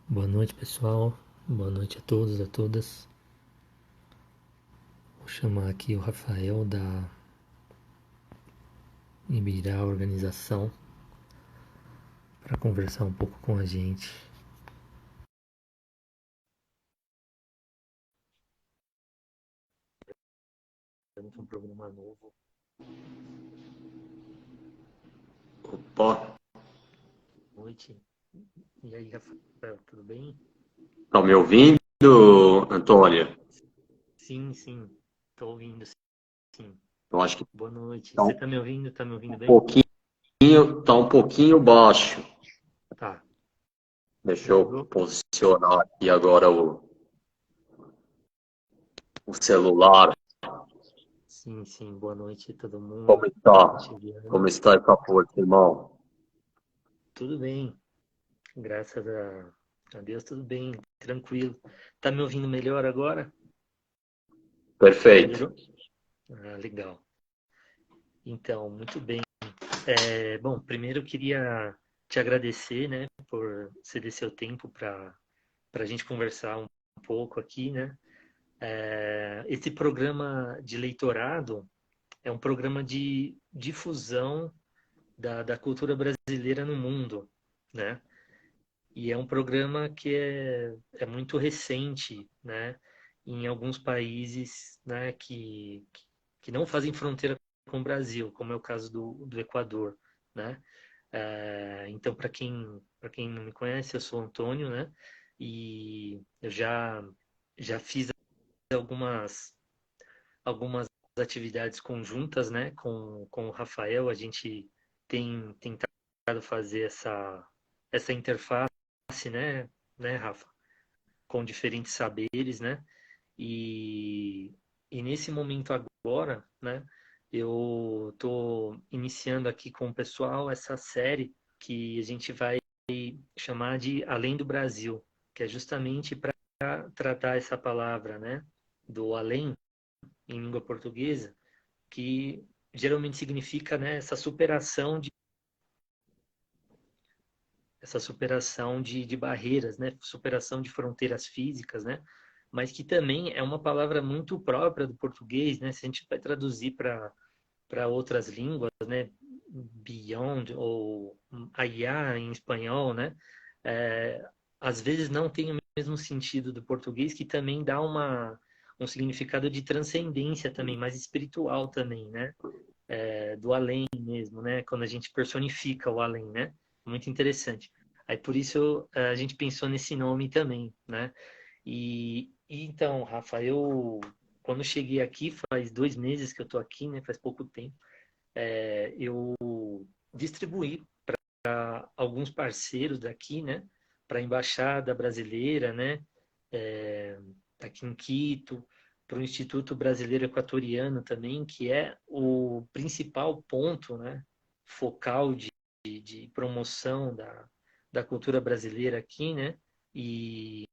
Boa noite, pessoal. Boa noite a todos, a todas. Vou chamar aqui o Rafael da Ibirá Organização para conversar um pouco com a gente. Temos um programa novo. Opa, Boa noite. E aí, Rafael, tudo bem? tá me ouvindo, Antônia? Sim, sim. Estou ouvindo, sim. Eu acho que Boa noite. tá Você um, está me ouvindo? Está me ouvindo um bem? pouquinho baixo. Tá. Deixa eu Melhorou? posicionar aqui agora o celular. Sim, sim. Boa noite a todo Como mundo. está? Como Chegando. está essa força, irmão? Tudo bem. Graças a Deus, tudo bem. Tranquilo. Tá me ouvindo melhor agora? Perfeito. Melhorou? Ah, legal. Então, muito bem. Bom, primeiro eu queria te agradecer, né, por ceder seu tempo para a gente conversar um pouco aqui, né? Esse programa de leitorado é um programa de difusão da cultura brasileira no mundo, né? E é um programa que é muito recente, né? Em alguns países, né, que não fazem fronteira com o Brasil, como é o caso do Equador, né? Então, para quem não me conhece, eu sou Antônio, né? E eu já fiz algumas atividades conjuntas, né? Com o Rafael, a gente tem tentado fazer essa interface, né, Rafa? Com diferentes saberes, né? E, e nesse momento agora, né? Eu estou iniciando aqui com o pessoal essa série que a gente vai chamar de Além do Brasil, que é justamente para tratar essa palavra, né? Do além em língua portuguesa, que geralmente significa, né, essa superação de barreiras, né? Superação de fronteiras físicas, né? Mas que também é uma palavra muito própria do português, né? Se a gente vai traduzir para outras línguas, né? Beyond ou allá em espanhol, né? É, às vezes não tem o mesmo sentido do português, que também dá um significado de transcendência também, mais espiritual também, né? Do além mesmo, né? Quando a gente personifica o além, né? Muito interessante. Aí por isso a gente pensou nesse nome também, né? E então, Rafa, eu quando cheguei aqui faz 2 meses que eu tô aqui, né? Faz pouco tempo. Eu distribuí para alguns parceiros daqui, né? Para a embaixada brasileira, né? É, aqui em Quito, para o Instituto Brasileiro Equatoriano também, que é o principal ponto, né, focal de promoção da cultura brasileira aqui, né, e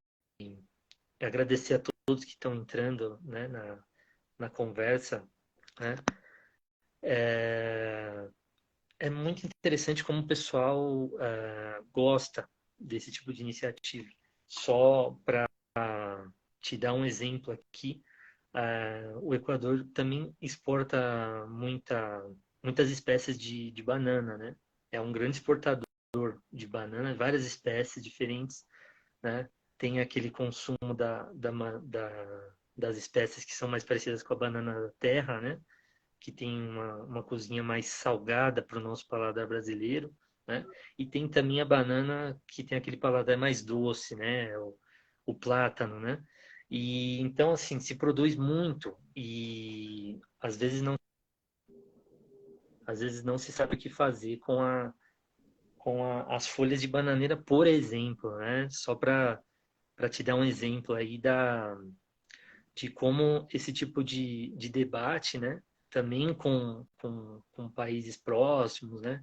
agradecer a todos que estão entrando, né, na conversa, né. É, é muito interessante como o pessoal gosta desse tipo de iniciativa. Só para te dar um exemplo aqui, o Equador também exporta muitas espécies de banana, né? É um grande exportador de banana, várias espécies diferentes, né? Tem aquele consumo das espécies que são mais parecidas com a banana da terra, né? Que tem uma cozinha mais salgada para o nosso paladar brasileiro, né? E tem também a banana que tem aquele paladar mais doce, né? O plátano, né? E então assim se produz muito e às vezes não se sabe o que fazer com as folhas de bananeira, por exemplo, né? Só para te dar um exemplo aí de como esse tipo de debate, né? Também com países próximos, né?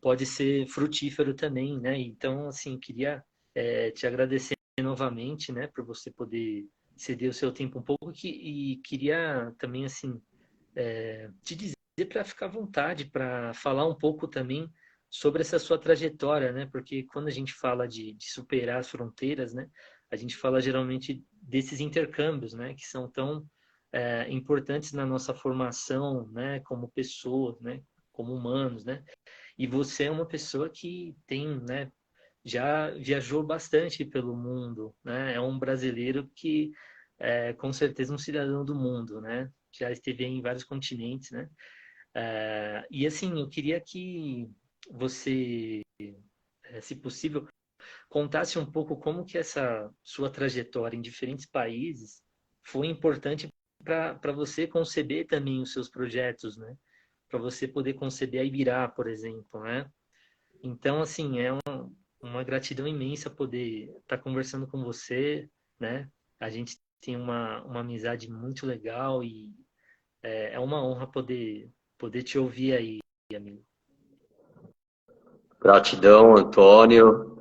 Pode ser frutífero também, né? Então, assim, queria te agradecer novamente, né? Por você poder ceder o seu tempo um pouco e queria também, assim, te dizer para ficar à vontade para falar um pouco também sobre essa sua trajetória, né? Porque quando a gente fala de superar as fronteiras, né? A gente fala geralmente desses intercâmbios, né? Que são tão importantes na nossa formação, né? Como pessoas, né? Como humanos, né? E você é uma pessoa que tem, né? Já viajou bastante pelo mundo, né? É um brasileiro que é com certeza um cidadão do mundo, né? Já esteve em vários continentes, né? E assim, eu queria que você, se possível, contasse um pouco como que essa sua trajetória em diferentes países foi importante para você conceber também os seus projetos, né? Para você poder conceber a Ibirá, por exemplo, né? Então, assim, uma gratidão imensa poder estar conversando com você, né? A gente tem uma amizade muito legal e é uma honra poder te ouvir aí, amigo. Gratidão, Antônio,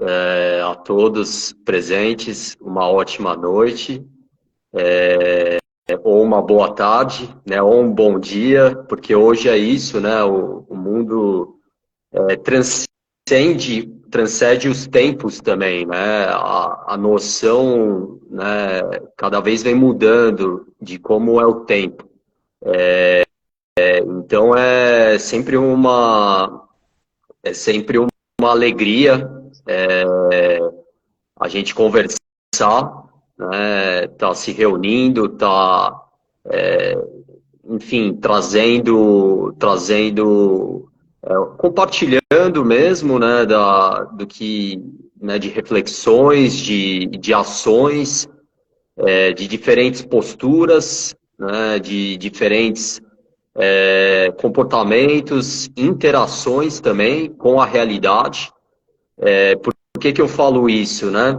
a todos presentes, uma ótima noite, ou uma boa tarde, né, ou um bom dia, porque hoje é isso, né, o mundo transcende os tempos também, né, a noção, né, cada vez vem mudando de como é o tempo. Então é sempre uma alegria a gente conversar, né, tá se reunindo, tá, enfim, compartilhando mesmo, né, do que, né, de reflexões, de ações, de diferentes posturas, né, de diferentes comportamentos, interações também com a realidade. Por que que eu falo isso, né?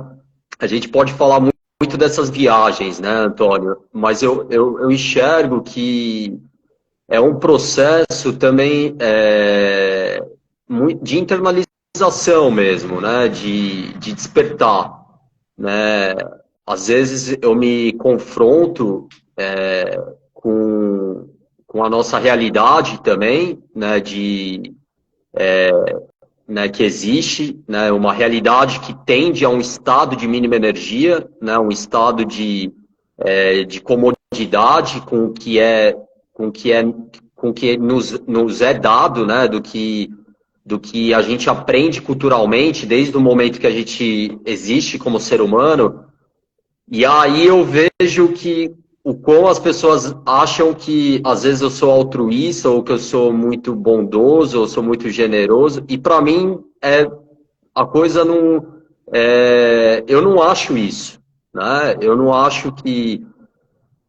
A gente pode falar muito dessas viagens, né, Antônio? Mas eu enxergo que é um processo também de internalização mesmo, né? De despertar, né? Às vezes eu me confronto com a nossa realidade também, né? Né, que existe, né, uma realidade que tende a um estado de mínima energia, né, um estado de comodidade com o que nos é dado, né, do que a gente aprende culturalmente desde o momento que a gente existe como ser humano. E aí eu vejo que o quão as pessoas acham que às vezes eu sou altruísta ou que eu sou muito bondoso ou sou muito generoso, e para mim a coisa não eu não acho isso, né? Eu não acho que,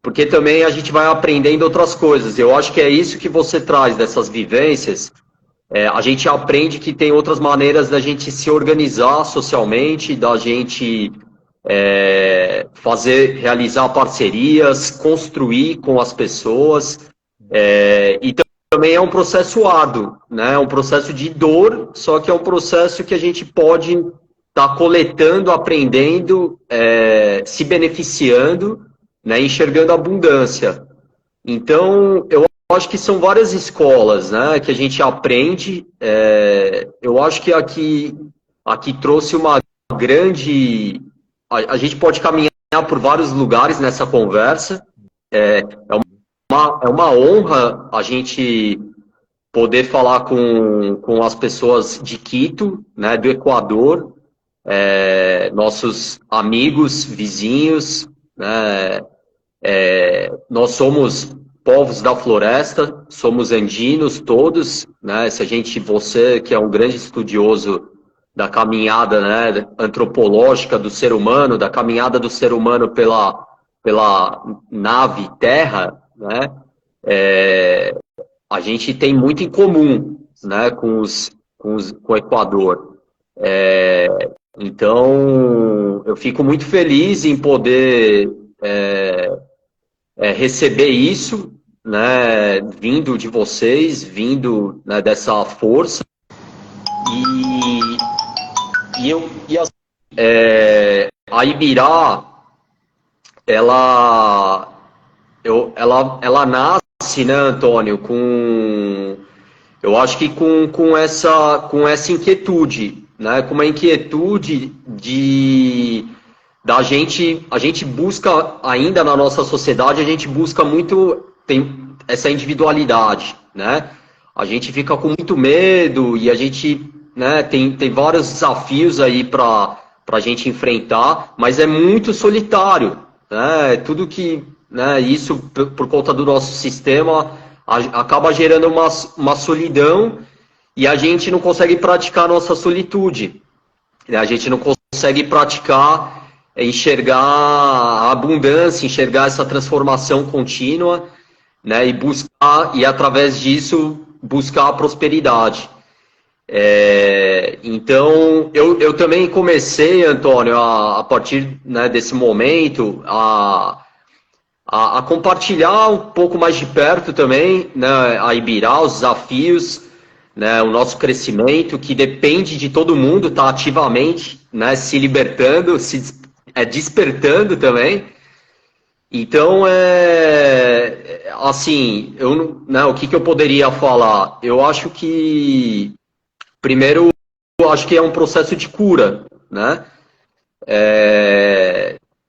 porque também a gente vai aprendendo outras coisas. Eu acho que é isso que você traz dessas vivências. A gente aprende que tem outras maneiras da gente se organizar socialmente, da gente realizar parcerias, construir com as pessoas, e também é um processo árduo, né? É um processo de dor, só que é um processo que a gente pode estar coletando, aprendendo, se beneficiando, né? Enxergando a abundância. Então, eu acho que são várias escolas, né? Que a gente aprende. Eu acho que aqui trouxe uma grande. A gente pode caminhar por vários lugares nessa conversa. É uma honra a gente poder falar com as pessoas de Quito, né, do Equador, nossos amigos, vizinhos, né, nós somos povos da floresta, somos andinos todos, né, você que é um grande estudioso da caminhada, né, antropológica do ser humano, da caminhada do ser humano pela nave Terra, né, a gente tem muito em comum, né, com o Equador. Então, eu fico muito feliz em poder receber isso, né, vindo de vocês, vindo, né, dessa força. A Ibirá, ela nasce, né, Antônio, Eu acho que com essa inquietude, né? Com uma inquietude a gente busca, ainda na nossa sociedade, a gente busca muito, tem essa individualidade, né? A gente fica com muito medo e a gente, né, tem vários desafios aí para a gente enfrentar, mas é muito solitário, né? Tudo que, né, isso por conta do nosso sistema acaba gerando uma solidão e a gente não consegue praticar a nossa solitude, né? A gente não consegue praticar, enxergar a abundância, enxergar essa transformação contínua, né? E através disso buscar a prosperidade. Então, eu também comecei, Antônio, a partir, né, desse momento, a compartilhar um pouco mais de perto também, né, a Ibirá, os desafios, né, o nosso crescimento, que depende de todo mundo estar ativamente, né, se libertando, despertando também. Então, assim, né, o que eu poderia falar? Eu acho que, primeiro, eu acho que é um processo de cura, né?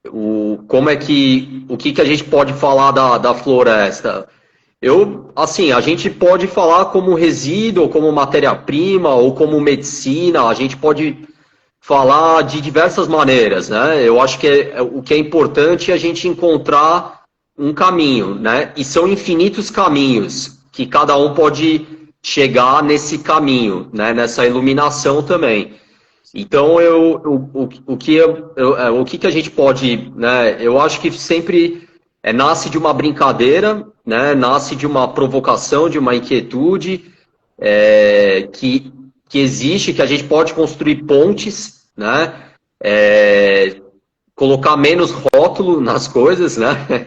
O que a gente pode falar da floresta? Assim, a gente pode falar como resíduo, ou como matéria-prima, ou como medicina, a gente pode falar de diversas maneiras, né? Eu acho que o que é importante é a gente encontrar um caminho, né? E são infinitos caminhos que cada um pode chegar nesse caminho, né? Nessa iluminação também. Então, o que a gente pode, né? Eu acho que sempre nasce de uma brincadeira, né? Nasce de uma provocação, de uma inquietude que existe, que a gente pode construir pontes, né? Colocar menos rótulo nas coisas, né?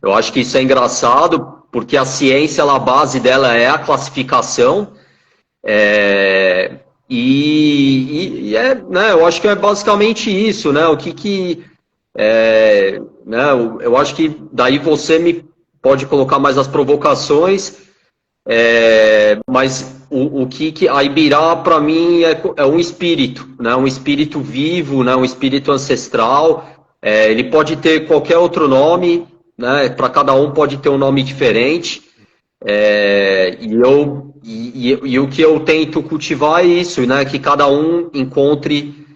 Eu acho que isso é engraçado, porque a ciência, a base dela é a classificação, né, eu acho que é basicamente isso, né? Né, eu acho que daí você me pode colocar mais as provocações, mas o que a Ibirá para mim é um espírito, né? Um espírito vivo, né? Um espírito ancestral. Ele pode ter qualquer outro nome, né? Para cada um pode ter um nome diferente. E o que eu tento cultivar é isso, né? Que cada um encontre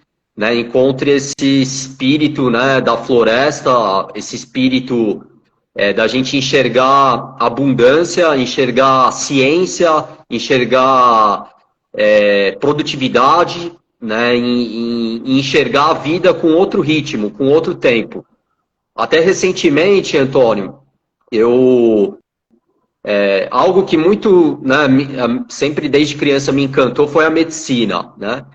esse espírito, né, da floresta, esse espírito da gente enxergar abundância, enxergar ciência, enxergar produtividade, né, e enxergar a vida com outro ritmo, com outro tempo. Até recentemente, Antônio, algo que muito, né, sempre desde criança me encantou foi a medicina, né?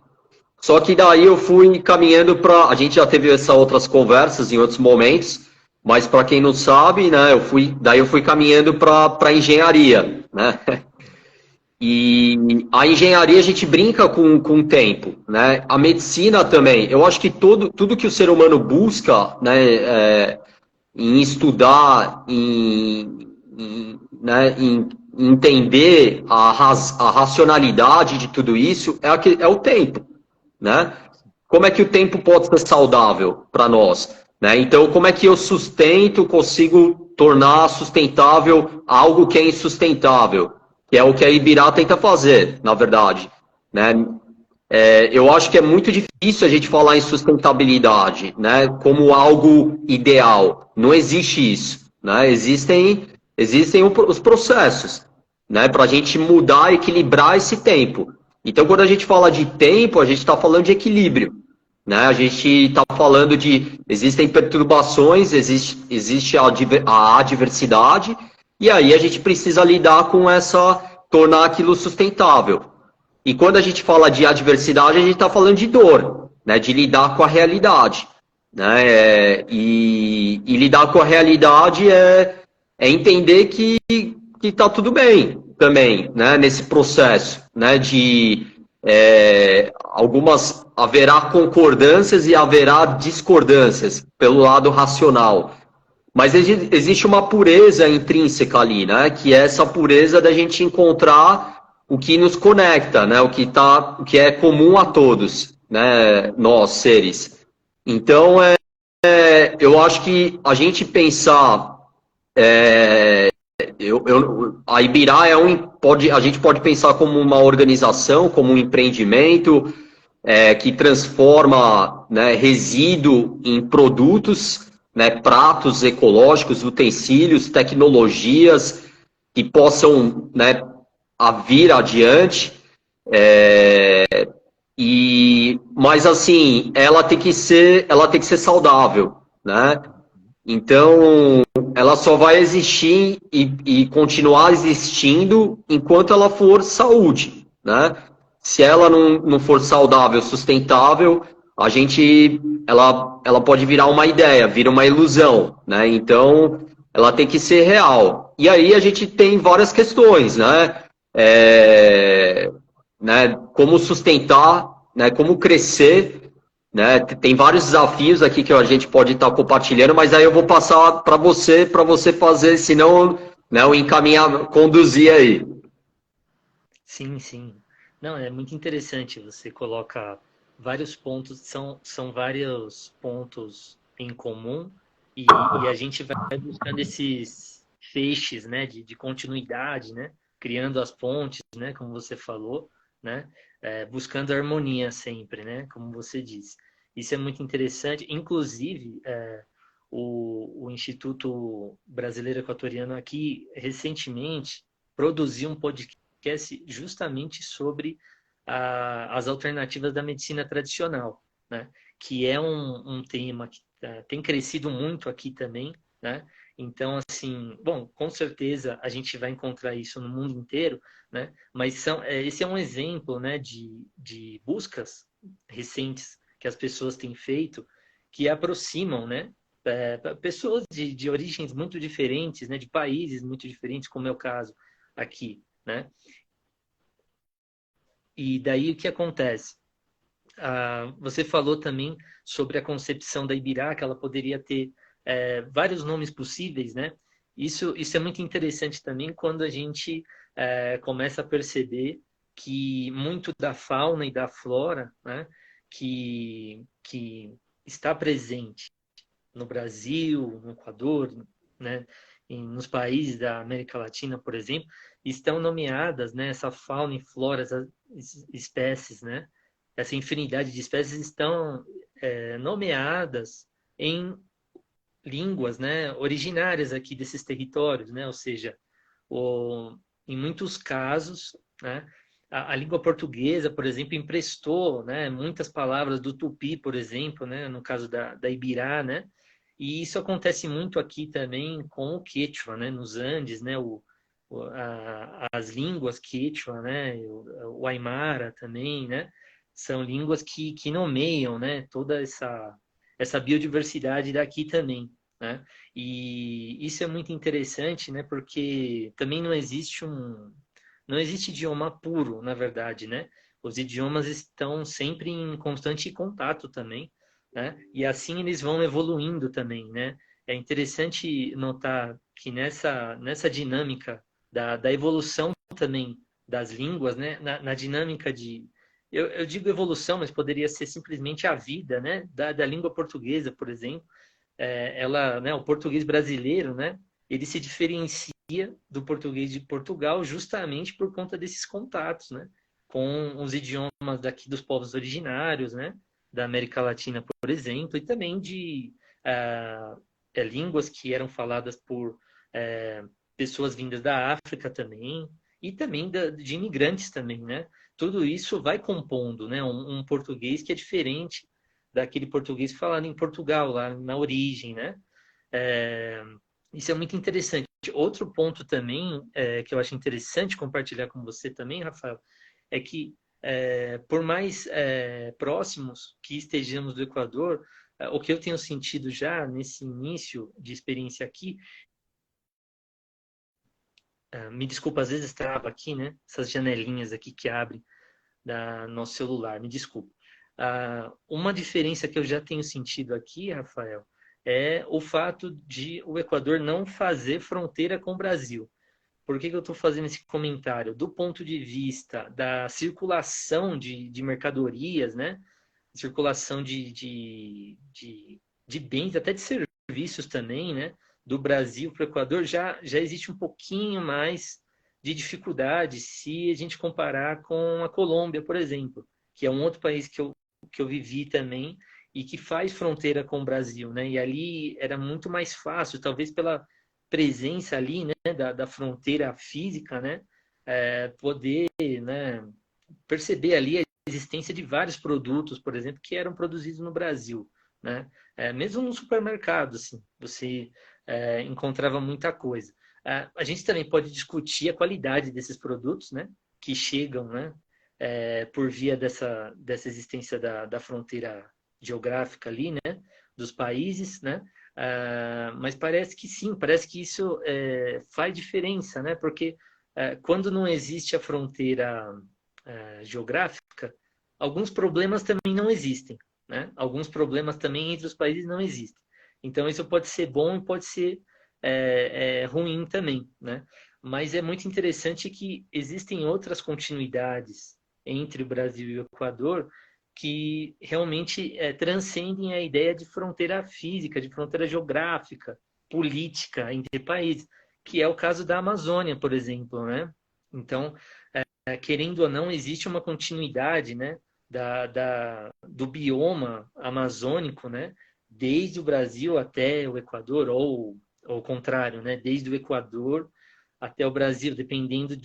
Só que daí eu fui caminhando para... A gente já teve essas outras conversas em outros momentos, mas para quem não sabe, né, daí eu fui caminhando para a engenharia, né? E a engenharia a gente brinca com o tempo, né? A medicina também. Eu acho que tudo que o ser humano busca, né, em estudar, né, em entender a racionalidade de tudo isso, é o tempo, né? Como é que o tempo pode ser saudável para nós, né? Então, como é que eu consigo tornar sustentável algo que é insustentável, que é o que a Ibirá tenta fazer, na verdade, né? Eu acho que é muito difícil a gente falar em sustentabilidade, né, como algo ideal. Não existe isso, né? Existem os processos, né, para a gente mudar, equilibrar esse tempo. Então, quando a gente fala de tempo, a gente está falando de equilíbrio, né? A gente está falando existem perturbações, existe a adversidade, e aí a gente precisa lidar com tornar aquilo sustentável. E quando a gente fala de adversidade, a gente está falando de dor, né? De lidar com a realidade, né? E lidar com a realidade é entender que está tudo bem também, né? Nesse processo, né? Haverá concordâncias e haverá discordâncias pelo lado racional. Mas existe uma pureza intrínseca ali, né? Que é essa pureza da gente encontrar o que nos conecta, né? O que é comum a todos, né? Nós, seres. Então, eu acho que a gente pensar... a Ibirá a gente pode pensar como uma organização, como um empreendimento que transforma, né, resíduo em produtos, né, pratos ecológicos, utensílios, tecnologias que possam, né, a vir adiante. Mas assim, ela tem que ser saudável, né? Então, ela só vai existir e continuar existindo enquanto ela for saúde, né? Se ela não for saudável, sustentável, ela pode virar uma ideia, vira uma ilusão, né? Então, ela tem que ser real. E aí a gente tem várias questões, né? Né? Como sustentar, né? Como crescer, né? Tem vários desafios aqui que a gente pode estar compartilhando, mas aí eu vou passar para você fazer, senão, né, eu encaminhar, conduzir aí. Sim, sim. Não, é muito interessante. Você coloca vários pontos, são vários pontos em comum e a gente vai buscando esses feixes, né, de continuidade, né, criando as pontes, né, como você falou, né, buscando harmonia sempre, né, como você disse. Isso é muito interessante. Inclusive, o Instituto Brasileiro Equatoriano aqui recentemente produziu um podcast justamente sobre as alternativas da medicina tradicional, né? Que é um tema que tem crescido muito aqui também, né? Então, assim, bom, com certeza a gente vai encontrar isso no mundo inteiro, né? Mas esse é um exemplo, né, de buscas recentes que as pessoas têm feito que aproximam, né, pessoas de origens muito diferentes, né, de países muito diferentes, como é o caso aqui, né? E daí o que acontece? Você falou também sobre a concepção da Ibirá, que ela poderia ter vários nomes possíveis, né? Isso é muito interessante também quando a gente começa a perceber que muito da fauna e da flora, né, que está presente no Brasil, no Equador, né, nos países da América Latina, por exemplo, estão nomeadas, né, essa fauna e flora, essas espécies, né, essa infinidade de espécies estão nomeadas em línguas, né, originárias aqui desses territórios, né, ou seja, em muitos casos, né, a língua portuguesa, por exemplo, emprestou, né, muitas palavras do tupi, por exemplo, né, no caso da Ibirá, né, e isso acontece muito aqui também com o Quechua, né, nos Andes, né, as línguas Quechua, né, o Aimara também, né, são línguas que nomeiam, né, toda essa biodiversidade daqui também, né. E isso é muito interessante, né? Porque também não existe idioma puro, na verdade, né? Os idiomas estão sempre em constante contato também, né? E assim eles vão evoluindo também, né? É interessante notar que nessa dinâmica da evolução também das línguas, né? Na dinâmica eu digo evolução, mas poderia ser simplesmente a vida, né? Da língua portuguesa, por exemplo, ela, né, o português brasileiro, né, ele se diferencia do português de Portugal justamente por conta desses contatos, né, com os idiomas daqui dos povos originários, né, da América Latina, por exemplo, e também de línguas que eram faladas por pessoas vindas da África também, e também de imigrantes também, né? Tudo isso vai compondo, né, um português que é diferente daquele português falado em Portugal, lá na origem, né? É, isso é muito interessante. Outro ponto também que eu acho interessante compartilhar com você também, Rafael, é que por mais próximos que estejamos do Equador, o que eu tenho sentido já nesse início de experiência aqui, me desculpa, às vezes trava aqui, né? Essas janelinhas aqui que abrem da nosso celular, me desculpa. Uma diferença que eu já tenho sentido aqui, Rafael, é o fato de o Equador não fazer fronteira com o Brasil. Por que eu estou fazendo esse comentário? Do ponto de vista da circulação de mercadorias, né? Circulação de bens, até de serviços também, né? Do Brasil para o Equador, já existe um pouquinho mais de dificuldade se a gente comparar com a Colômbia, por exemplo, que é um outro país que eu vivi também e que faz fronteira com o Brasil, né? E ali era muito mais fácil, talvez pela presença ali, né, da fronteira física, né? Poder, né, perceber ali a existência de vários produtos, por exemplo, que eram produzidos no Brasil, né? Mesmo no supermercado, assim, você encontrava muita coisa. A gente também pode discutir a qualidade desses produtos, né? Que chegam, né? Por via dessa existência da fronteira geográfica ali, né? Dos países, né? Mas parece que sim, parece que isso faz diferença, né? Porque quando não existe a fronteira geográfica, alguns problemas também não existem, né? Alguns problemas também entre os países não existem. Então isso pode ser bom e pode ser ruim também, né? Mas é muito interessante que existem outras continuidades entre o Brasil e o Equador que realmente transcendem a ideia de fronteira física, de fronteira geográfica, política entre países, que é o caso da Amazônia, por exemplo, né? Então, querendo ou não, existe uma continuidade, né, do bioma amazônico, né, desde o Brasil até o Equador, ou ao contrário, né, desde o Equador até o Brasil, dependendo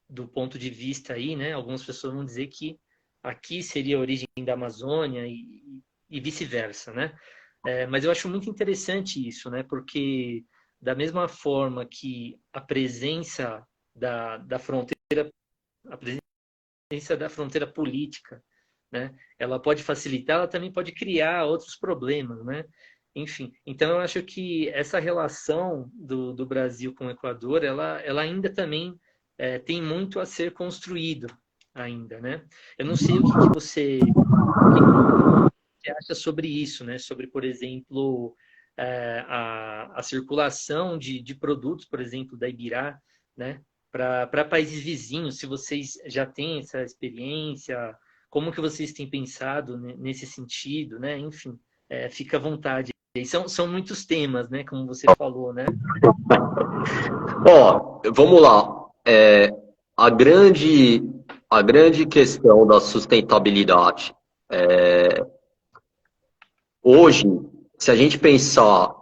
do ponto de vista aí, né, algumas pessoas vão dizer que aqui seria a origem da Amazônia e vice-versa, né? Mas eu acho muito interessante isso, né, porque da mesma forma que a presença da fronteira, a presença da fronteira política, né? Ela pode facilitar, ela também pode criar outros problemas, né? Enfim, então eu acho que essa relação do Brasil com o Equador, ela ainda também tem muito a ser construído ainda, né? Eu não sei o que você acha sobre isso, né? Sobre, por exemplo, a circulação de produtos, por exemplo, da Ibirá, né? Para países vizinhos, se vocês já têm essa experiência, como que vocês têm pensado nesse sentido, né? Enfim, fica à vontade. E são muitos temas, né? Como você falou, né? Ó, vamos lá. A grande questão da sustentabilidade. Hoje, se a gente pensar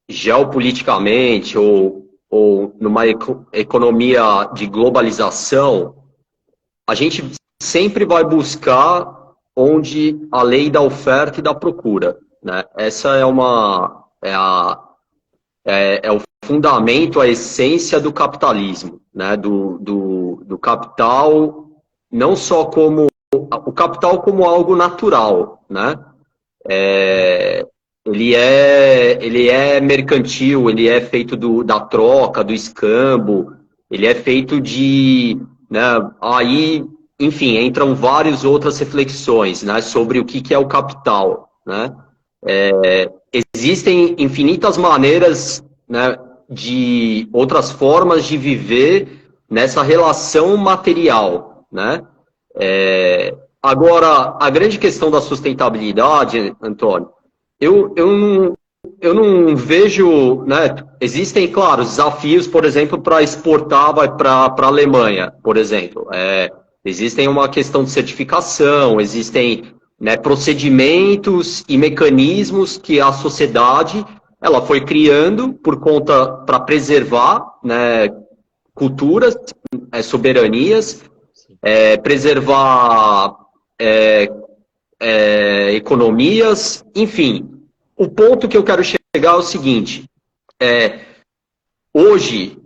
geopoliticamente ou numa economia de globalização, a gente sempre vai buscar onde a lei da oferta e da procura, né? Essa é o fundamento, a essência do capitalismo, né? Do capital, não só como o capital como algo natural, né? Ele é mercantil, ele é feito da troca, do escambo, ele é feito né, aí, enfim, entram várias outras reflexões, né, sobre o que é o capital, né? Existem infinitas maneiras, né, de outras formas de viver nessa relação material, né? Agora, a grande questão da sustentabilidade, Antônio, eu não vejo, né? Existem, claro, desafios, por exemplo, para exportar para a Alemanha, por exemplo. Existem uma questão de certificação, existem, né, procedimentos e mecanismos que a sociedade ela foi criando por conta para preservar, né, culturas, soberanias, preservar economias, enfim. O ponto que eu quero chegar é o seguinte: hoje,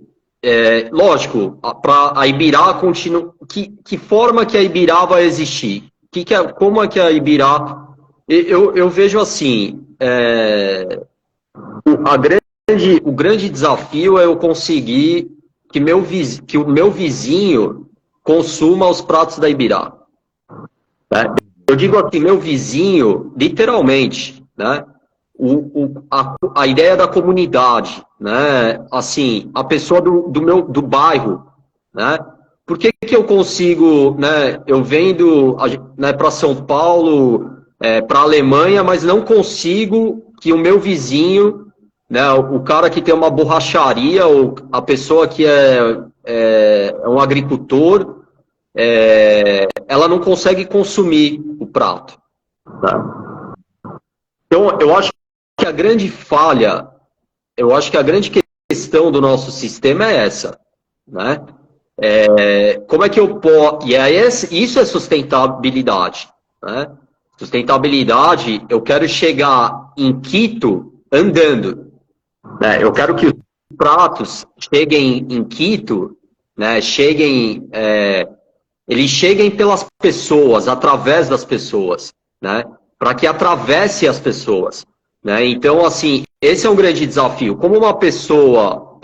lógico, para a Ibirá continuar, que forma que a Ibirá vai existir? Como é que a Ibirá? Eu vejo assim, o grande desafio é eu conseguir que o meu vizinho consuma os pratos da Ibirá. Né? Eu digo aqui, meu vizinho, literalmente, né? A ideia da comunidade, né? Assim, a pessoa do bairro, né? Por que que eu consigo, né? Eu vendo, né, para São Paulo, para a Alemanha, mas não consigo que o meu vizinho, né? O cara que tem uma borracharia, ou a pessoa que é um agricultor, ela não consegue consumir o prato. Tá? Então, eu acho que a grande falha, eu acho que a grande questão do nosso sistema é essa, né? Como é que eu posso... E aí, isso é sustentabilidade, né? Sustentabilidade, eu quero chegar em Quito andando, né? Eu quero que os pratos cheguem em Quito, né? Eles cheguem pelas pessoas, através das pessoas, né? Para que atravesse as pessoas, né? Então, assim, esse é um grande desafio. Como uma pessoa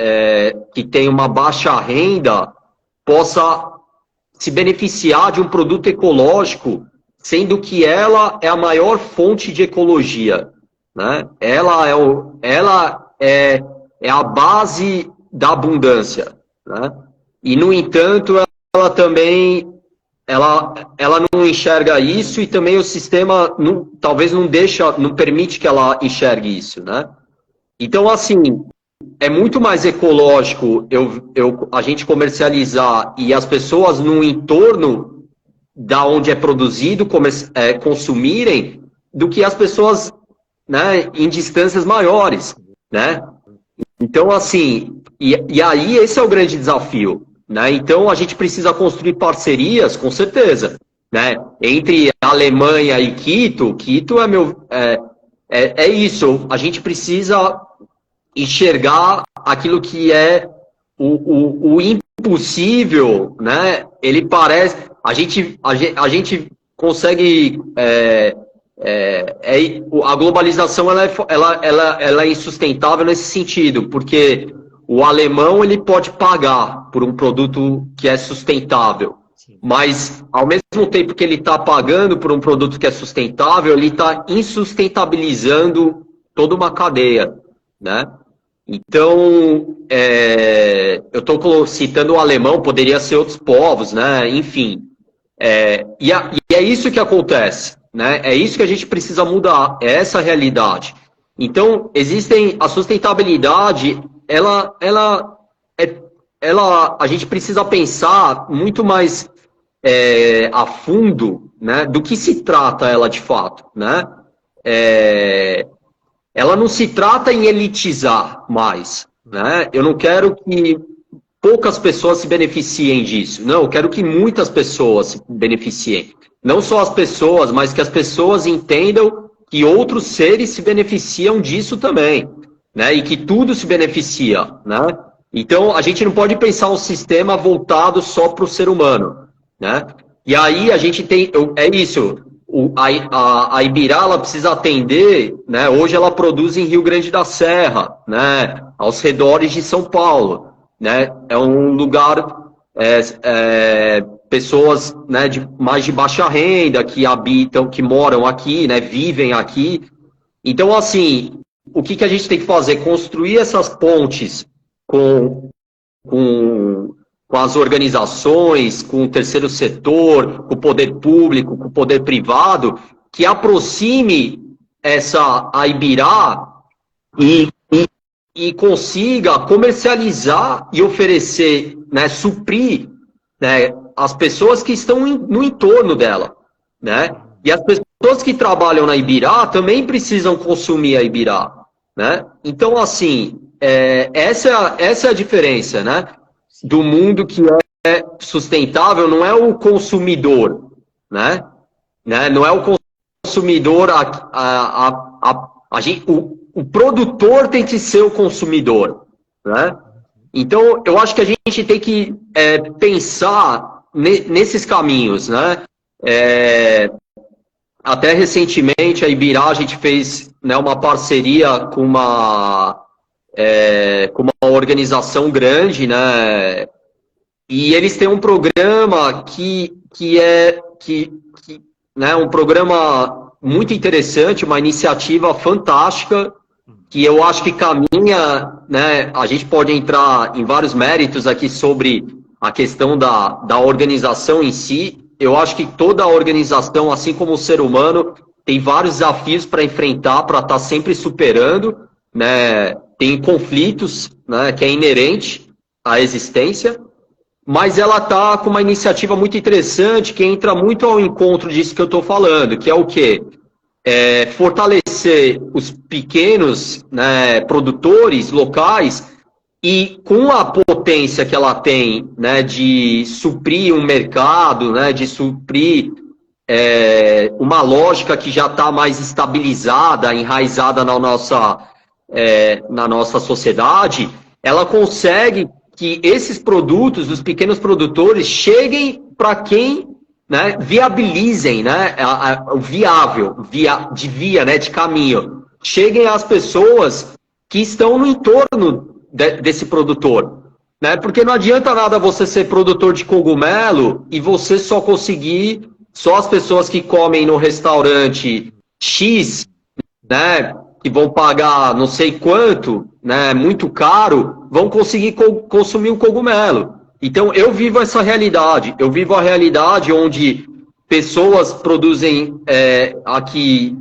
que tem uma baixa renda possa se beneficiar de um produto ecológico, sendo que ela é a maior fonte de ecologia, né? Ela é a base da abundância, né? E, no entanto, ela também ela não enxerga isso, e também o sistema talvez não permite que ela enxergue isso, né? Então, assim, é muito mais ecológico a gente comercializar e as pessoas no entorno da onde é produzido consumirem, do que as pessoas, né, em distâncias maiores, né? Então, assim, e aí esse é o grande desafio, né? Então, a gente precisa construir parcerias, com certeza, né? Entre a Alemanha e Quito. Quito é isso. A gente precisa enxergar aquilo que é o impossível, né? Ele parece... A gente consegue... a globalização ela é insustentável nesse sentido, porque o alemão ele pode pagar por um produto que é sustentável, mas ao mesmo tempo que ele está pagando por um produto que é sustentável, ele está insustentabilizando toda uma cadeia, né? Então, eu estou citando o alemão, poderia ser outros povos, né? Enfim, e é isso que acontece, né? É isso que a gente precisa mudar, é essa realidade. Então, a sustentabilidade, a gente precisa pensar muito mais a fundo, né, do que se trata ela de fato, né? Ela não se trata em elitizar mais, né? Eu não quero que poucas pessoas se beneficiem disso. Não, eu quero que muitas pessoas se beneficiem. Não só as pessoas, mas que as pessoas entendam que outros seres se beneficiam disso também, né? E que tudo se beneficia, né? Então, a gente não pode pensar um sistema voltado só para o ser humano, né? E aí a gente tem... É isso... A Ibirá, ela precisa atender, né? Hoje ela produz em Rio Grande da Serra, né? Aos redores de São Paulo, né? É um lugar, pessoas, né, mais de baixa renda que habitam, que moram aqui, né? Vivem aqui. Então, assim, o que a gente tem que fazer? Construir essas pontes com as organizações, com o terceiro setor, com o poder público, com o poder privado, que aproxime a Ibirá e consiga comercializar e oferecer, né, suprir, né, as pessoas que estão no entorno dela, né? E as pessoas que trabalham na Ibirá também precisam consumir a Ibirá, né? Então, assim, essa é a diferença, né? Do mundo que é sustentável, não é o consumidor, né? Não é o consumidor, o produtor tem que ser o consumidor, né? Então, eu acho que a gente tem que pensar nesses caminhos, né? Até recentemente, a Ibirá, a gente fez, né, uma parceria com uma organização grande, né? E eles têm um programa né, um programa muito interessante, uma iniciativa fantástica, que eu acho que caminha, né? A gente pode entrar em vários méritos aqui sobre a questão da organização em si. Eu acho que toda a organização, assim como o ser humano, tem vários desafios para enfrentar, para estar sempre superando, né? Tem conflitos, né, que é inerente à existência, mas ela está com uma iniciativa muito interessante que entra muito ao encontro disso que eu estou falando, que é o quê? Fortalecer os pequenos, né, produtores locais e com a potência que ela tem, né, de suprir um mercado, né, de suprir uma lógica que já está mais estabilizada, enraizada na nossa sociedade, ela consegue que esses produtos, os pequenos produtores, cheguem para quem, né, viabilizem, né, o viável, né, de caminho. Cheguem às pessoas que estão no entorno desse produtor. Né, porque não adianta nada você ser produtor de cogumelo e você só conseguir, só as pessoas que comem no restaurante X, né, que vão pagar não sei quanto, né, muito caro, vão conseguir consumir o cogumelo. Então, eu vivo essa realidade. Eu vivo a realidade onde pessoas produzem aqui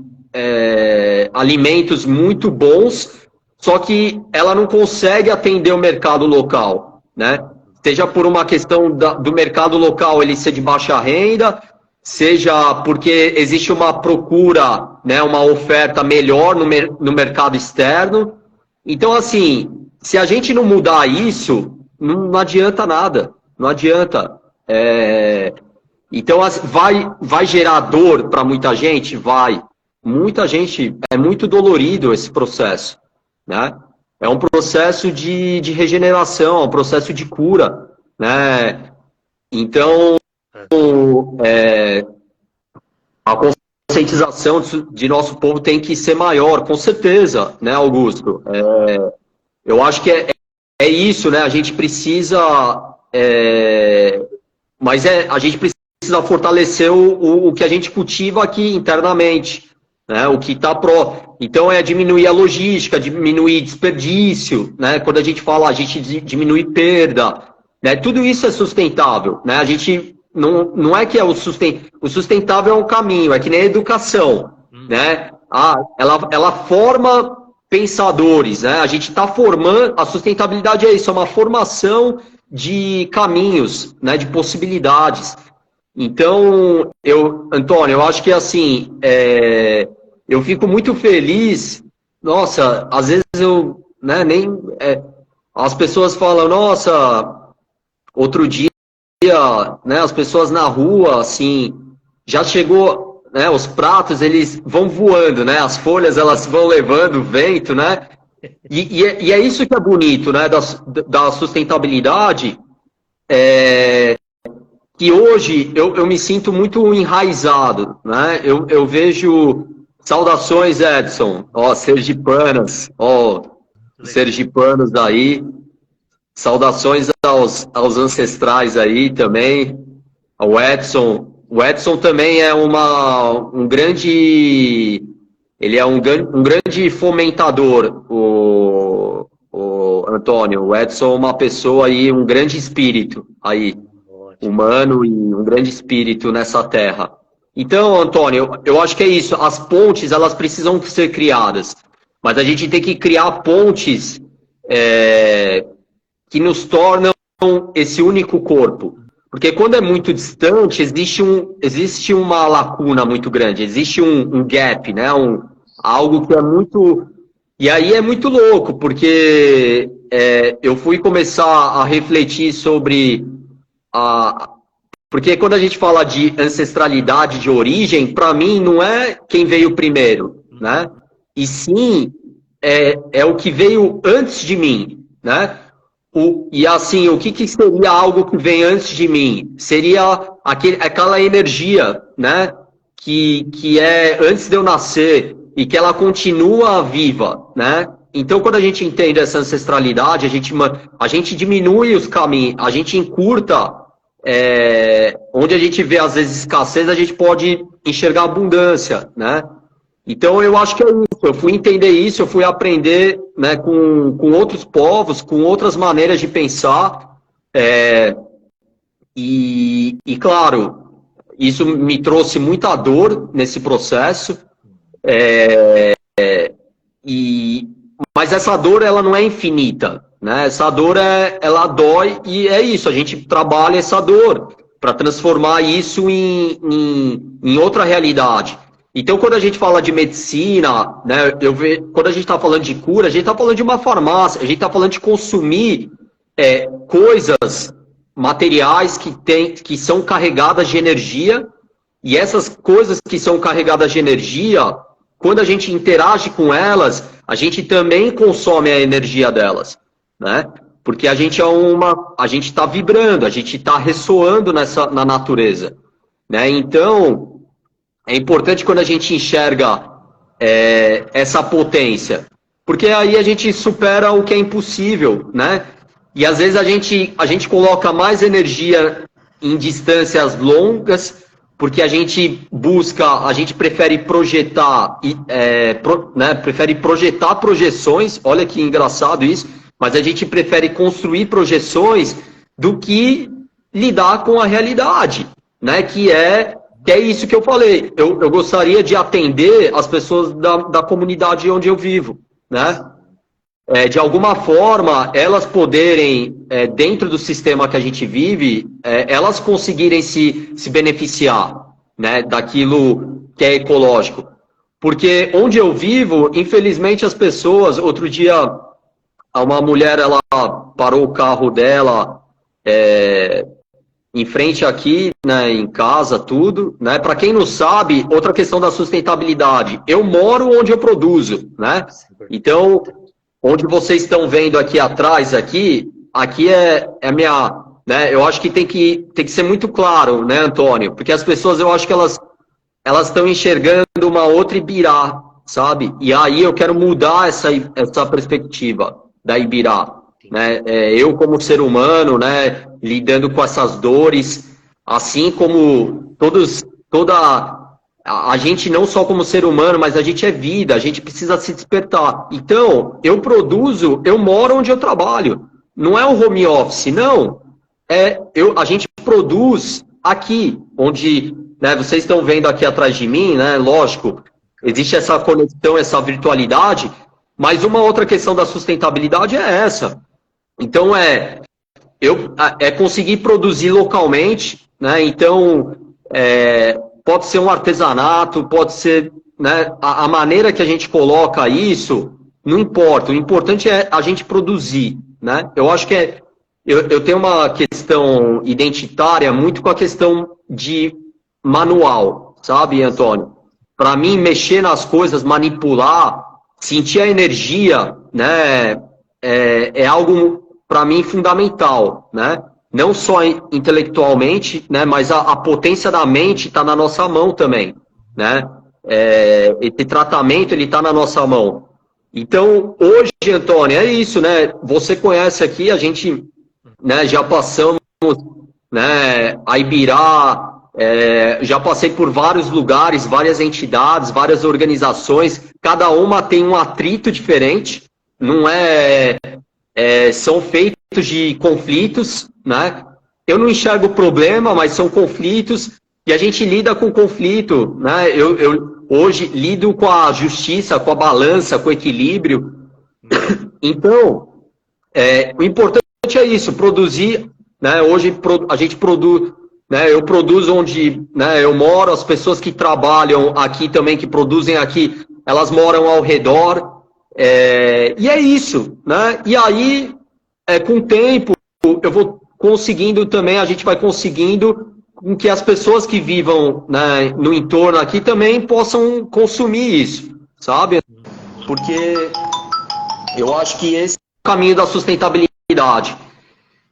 alimentos muito bons, só que ela não consegue atender o mercado local, né? Seja por uma questão do mercado local ele ser de baixa renda, seja porque existe uma procura, né, uma oferta melhor no mercado externo. Então, assim, se a gente não mudar isso, não adianta nada, não adianta. Então, vai gerar dor para muita gente? Vai. Muita gente, é muito dolorido esse processo, né? É um processo de regeneração, é um processo de cura, né? Então, a conscientização de nosso povo tem que ser maior, com certeza, né, Augusto? Eu acho que é isso, né? A gente precisa, mas a gente precisa fortalecer o que a gente cultiva aqui internamente, né? O que está Então é diminuir a logística, diminuir desperdício, né? Quando a gente fala, a gente diminui perda, né? Tudo isso é sustentável, né? A gente não é que o sustentável é um caminho, é que nem a educação, né? Ela forma pensadores, né? A gente está formando, a sustentabilidade é isso, é uma formação de caminhos, né? De possibilidades. Então, Antônio, eu acho que assim, eu fico muito feliz. Nossa, às vezes né, as pessoas falam, nossa, outro dia, né, as pessoas na rua, assim, já chegou, né, os pratos, eles vão voando, né, as folhas, elas vão levando o vento, né, e é isso que é bonito, né, da sustentabilidade, que hoje eu me sinto muito enraizado, né, eu vejo, saudações, Edson, sergipanas, sergipanos aí, saudações aos ancestrais aí também, ao Edson. O Edson também é um grande, ele é um grande fomentador, o Antônio. O Edson é uma pessoa aí, um grande espírito aí, humano e um grande espírito nessa terra. Então, Antônio, eu acho que é isso. As pontes, elas precisam ser criadas, mas a gente tem que criar pontes que nos tornam esse único corpo. Porque quando é muito distante, existe uma lacuna muito grande, existe um gap, né? Algo que é muito... E aí é muito louco, porque eu fui começar a refletir sobre... Porque quando a gente fala de ancestralidade, de origem, para mim não é quem veio primeiro, né? E sim, é o que veio antes de mim, né? E assim, o que seria algo que vem antes de mim? Seria aquela energia, né? Que é antes de eu nascer e que ela continua viva, né? Então, quando a gente entende essa ancestralidade, a gente diminui os caminhos, a gente encurta, onde a gente vê às vezes escassez, a gente pode enxergar abundância, né? Então, eu acho que é isso. Eu fui entender isso, eu fui aprender, né, com outros povos, com outras maneiras de pensar. Claro, isso me trouxe muita dor nesse processo. Mas essa dor, ela não é infinita, né? Essa dor, ela dói e é isso. A gente trabalha essa dor para transformar isso em outra realidade. Então, quando a gente fala de medicina, né, quando a gente está falando de cura, a gente está falando de uma farmácia, a gente está falando de consumir coisas, materiais que são carregadas de energia, e essas coisas que são carregadas de energia, quando a gente interage com elas, a gente também consome a energia delas, né? Porque a gente está vibrando, a gente está ressoando na natureza, né? Então, é importante quando a gente enxerga essa potência, porque aí a gente supera o que é impossível, né? E às vezes a gente coloca mais energia em distâncias longas, porque a gente prefere projetar, né, prefere projetar projeções, olha que engraçado isso, mas a gente prefere construir projeções do que lidar com a realidade, né, que é isso que eu falei. Eu gostaria de atender as pessoas da comunidade onde eu vivo, né? De alguma forma, elas poderem, dentro do sistema que a gente vive, elas conseguirem se beneficiar, né, daquilo que é ecológico. Porque onde eu vivo, infelizmente as pessoas, outro dia, uma mulher, ela parou o carro dela em frente aqui, né, em casa, tudo, né? Para quem não sabe, outra questão da sustentabilidade. Eu moro onde eu produzo, né? Então, onde vocês estão vendo aqui atrás, aqui é minha, né? Eu acho que tem que ser muito claro, né, Antônio? Porque as pessoas, eu acho que elas estão enxergando uma outra Ibirá, sabe? E aí eu quero mudar essa perspectiva da Ibirá, né? Eu como ser humano, né, lidando com essas dores, assim como a gente não só como ser humano, mas a gente é vida, a gente precisa se despertar. Então, eu moro onde eu trabalho. Não é um home office, não. A gente produz aqui, onde, né, vocês estão vendo aqui atrás de mim, né, lógico, existe essa conexão, essa virtualidade, mas uma outra questão da sustentabilidade é essa. Então, conseguir produzir localmente, né, então, pode ser um artesanato, pode ser, né, a maneira que a gente coloca isso, não importa. O importante é a gente produzir, né? Eu acho que eu tenho uma questão identitária muito com a questão de manual, sabe, Antônio? Para mim, mexer nas coisas, manipular, sentir a energia, né, é algo, para mim, fundamental, né? Não só intelectualmente, né, mas a potência da mente está na nossa mão também, né? Esse tratamento, ele está na nossa mão. Então, hoje, Antônio, é isso, né? Você conhece aqui, a gente, né, já passamos, né, a Ibirá, já passei por vários lugares, várias entidades, várias organizações, cada uma tem um atrito diferente, não são feitos de conflitos, né? Eu não enxergo o problema, mas são conflitos e a gente lida com conflito, né? Eu hoje lido com a justiça, com a balança, com o equilíbrio. Então, o importante é isso, produzir, né? Hoje a gente produz, né? Eu produzo onde, né, eu moro, as pessoas que trabalham aqui também, que produzem aqui, elas moram ao redor. E é isso, né? E aí, com o tempo, eu vou conseguindo também, a gente vai conseguindo com que as pessoas que vivam, né, no entorno aqui também possam consumir isso, sabe? Porque eu acho que esse é o caminho da sustentabilidade.